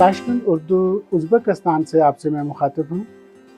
Tashkent Urdu Uzbekistan से आपसे मैं मुखातिब हूँ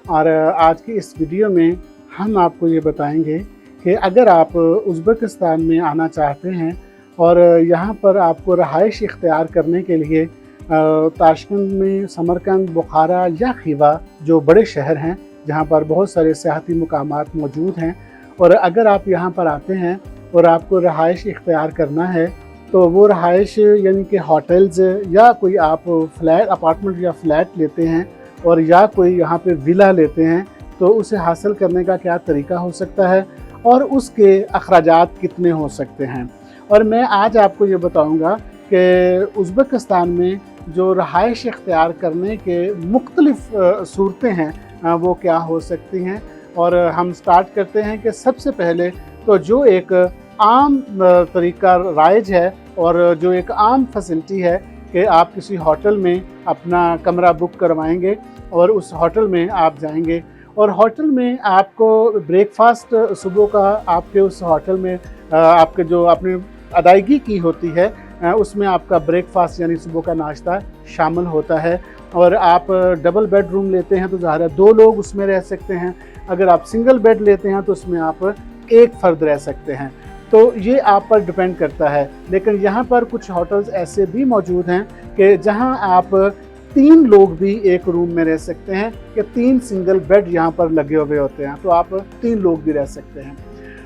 और आज की इस वीडियो में हम आपको ये बताएंगे कि अगर आप उज़्बेकिस्तान में आना चाहते हैं और यहाँ पर आपको रहाइश इख्तियार करने के लिए ताशकंद में समरकंद, बुखारा या खीवा जो बड़े शहर हैं जहाँ पर बहुत सारे सियाहती मुकामात मौजूद हैं, और अगर आप यहाँ पर आते हैं और आपको रहाइश इख्तियार करना है तो वो रहाइश यानी कि होटल्स या कोई आप फ्लैट अपार्टमेंट या फ्लैट लेते हैं और या कोई यहाँ पे विला लेते हैं तो उसे हासिल करने का क्या तरीका हो सकता है और उसके अखराजात कितने हो सकते हैं। और मैं आज आपको ये बताऊँगा कि उज़्बेकिस्तान में जो रहाइश इख्तियार करने के मुख्तलिफ़ सूरतें हैं वो क्या हो सकती हैं। और हम स्टार्ट करते हैं कि सबसे पहले तो जो एक आम तरीका राइज है और जो एक आम फैसिलिटी है कि आप किसी होटल में अपना कमरा बुक करवाएंगे और उस होटल में आप जाएंगे और होटल में आपको ब्रेकफास्ट सुबह का आपके उस होटल में आपके जो आपने अदायगी की होती है उसमें आपका ब्रेकफास्ट यानी सुबह का नाश्ता शामिल होता है। और आप डबल बेडरूम लेते हैं तो ज़ाहिर है 2 लोग उसमें रह सकते हैं, अगर आप सिंगल बेड लेते हैं तो उसमें आप 1 फ़र्द रह सकते हैं। तो ये आप पर डिपेंड करता है। लेकिन यहाँ पर कुछ होटल्स ऐसे भी मौजूद हैं कि जहाँ आप 3 लोग भी एक रूम में रह सकते हैं कि 3 सिंगल बेड यहाँ पर लगे हुए होते हैं, तो आप 3 लोग भी रह सकते हैं।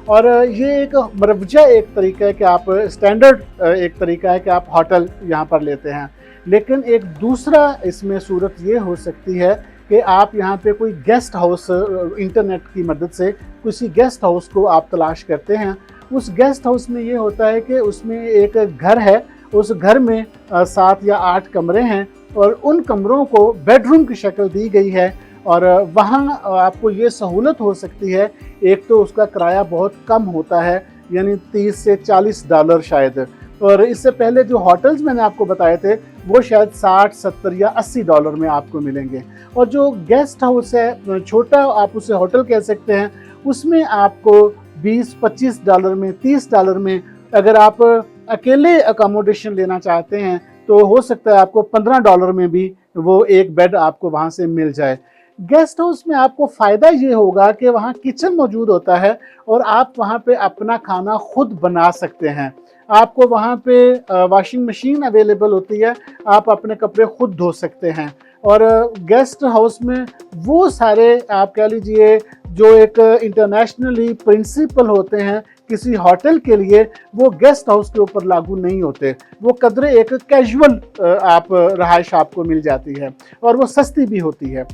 और ये एक मरवजा एक तरीका है कि आप स्टैंडर्ड एक तरीका है कि आप होटल यहाँ पर लेते हैं। लेकिन एक दूसरा इसमें सूरत ये हो सकती है कि आप यहाँ पे कोई गेस्ट हाउस इंटरनेट की मदद से किसी गेस्ट हाउस को आप तलाश करते हैं। उस गेस्ट हाउस में ये होता है कि उसमें एक घर है, उस घर में 7 या 8 कमरे हैं और उन कमरों को बेडरूम की शक्ल दी गई है और वहाँ आपको ये सहूलत हो सकती है। एक तो उसका किराया बहुत कम होता है यानी $30 से $40 शायद, और इससे पहले जो होटल्स मैंने आपको बताए थे वो शायद $60, $70 या $80 में आपको मिलेंगे। और जो गेस्ट हाउस है छोटा आप उसे होटल कह सकते हैं, उसमें आपको $20-25 में, $30 में, अगर आप अकेले अकोमोडेशन लेना चाहते हैं तो हो सकता है आपको $15 में भी वो एक बेड आपको वहाँ से मिल जाए। गेस्ट हाउस में आपको फ़ायदा ये होगा कि वहाँ किचन मौजूद होता है और आप वहाँ पे अपना खाना खुद बना सकते हैं। आपको वहाँ पे वॉशिंग मशीन अवेलेबल होती है, आप अपने कपड़े खुद धो सकते हैं। और गेस्ट हाउस में वो सारे आप कह लीजिए जो एक इंटरनेशनली प्रिंसिपल होते हैं किसी होटल के लिए, वो गेस्ट हाउस के ऊपर लागू नहीं होते। वो कदरे एक कैजुअल आप रहाइश आपको मिल जाती है और वो सस्ती भी होती है।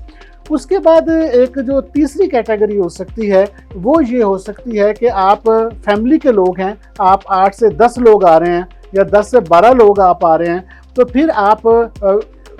उसके बाद एक जो तीसरी कैटेगरी हो सकती है वो ये हो सकती है कि आप फैमिली के लोग हैं, आप 8 से 10 लोग आ रहे हैं या 10 से 12 लोग आप आ रहे हैं, तो फिर आप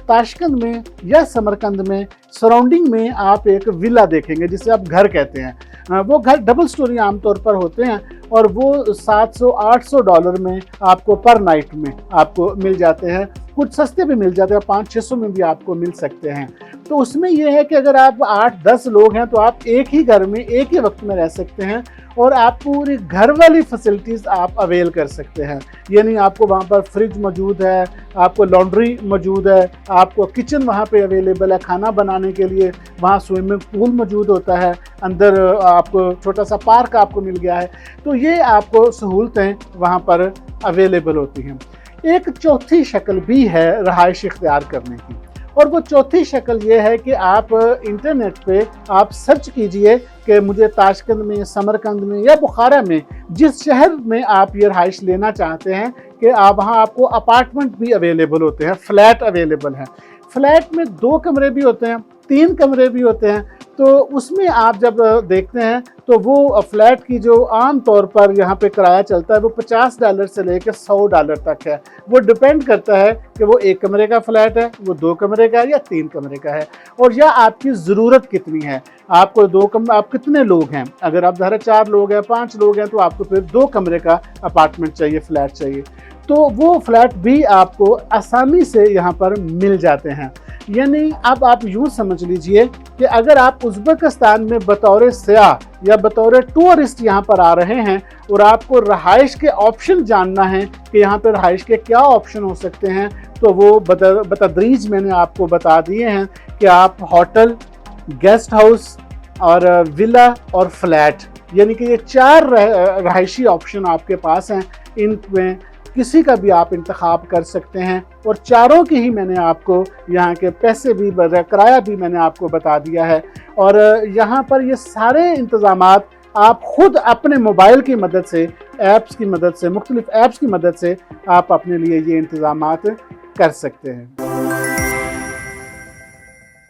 ताशकंद में या समरकंद में सराउंडिंग में आप एक विला देखेंगे जिसे आप घर कहते हैं। वो घर डबल स्टोरी आमतौर पर होते हैं और वो $700-800 में आपको पर नाइट में आपको मिल जाते हैं। कुछ सस्ते भी मिल जाते हैं, 500-600 में भी आपको मिल सकते हैं। तो उसमें यह है कि अगर आप 8-10 लोग हैं तो आप एक ही घर में एक ही वक्त में रह सकते हैं और आप पूरी घर वाली फैसिलिटीज़ आप अवेल कर सकते हैं। यानी आपको वहाँ पर फ्रिज मौजूद है, आपको लॉन्ड्री मौजूद है, आपको किचन वहाँ पे अवेलेबल है खाना बनाने के लिए, वहाँ स्विमिंग पूल मौजूद होता है, अंदर आपको छोटा सा पार्क आपको मिल गया है। तो ये आपको सहूलतें वहाँ पर अवेलेबल होती हैं। एक चौथी शक्ल भी है रहाइश इख्तियार करने की, और वो चौथी शक्ल ये है कि आप इंटरनेट पे आप सर्च कीजिए कि मुझे ताशकंद में, समरकंद में या बुखारा में, जिस शहर में आप ये रहाइश लेना चाहते हैं, कि आप वहाँ आपको अपार्टमेंट भी अवेलेबल होते हैं, फ्लैट अवेलेबल हैं। फ्लैट में 2 कमरे भी होते हैं, 3 कमरे भी होते हैं। तो उसमें आप जब देखते हैं तो वो फ्लैट की जो आम तौर पर यहाँ पे किराया चलता है वो $50 से लेकर $100 तक है। वो डिपेंड करता है कि वो 1 कमरे का फ्लैट है, वो 2 कमरे का है या 3 कमरे का है, और या आपकी ज़रूरत कितनी है। आपको 2 कमरे, आप कितने लोग हैं, अगर आप ज़रा 4 लोग हैं, 5 लोग हैं तो आपको फिर 2 कमरे का अपार्टमेंट चाहिए, फ्लैट चाहिए। तो वो फ्लैट भी आपको आसानी से यहाँ पर मिल जाते हैं। यानी अब आप यूँ समझ लीजिए कि अगर आप उज़्बेकिस्तान में बतौर सयाह या बतौर टूरिस्ट यहाँ पर आ रहे हैं और आपको रहाइश के ऑप्शन जानना है कि यहाँ पर रहाइश के क्या ऑप्शन हो सकते हैं, तो वो बतदरीज मैंने आपको बता दिए हैं कि आप होटल, गेस्ट हाउस और विला और फ्लैट, यानी कि ये 4 रहायशी ऑप्शन आपके पास हैं। इनमें किसी का भी आप इंतखाब कर सकते हैं और चारों की ही मैंने आपको यहाँ के पैसे भी, किराया भी मैंने आपको बता दिया है। और यहाँ पर ये सारे इंतज़ामात आप ख़ुद अपने मोबाइल की मदद से, ऐप्स की मदद से, मुख्तलिफ़ ऐप्स की मदद से आप अपने लिए ये इंतज़ामात कर सकते हैं।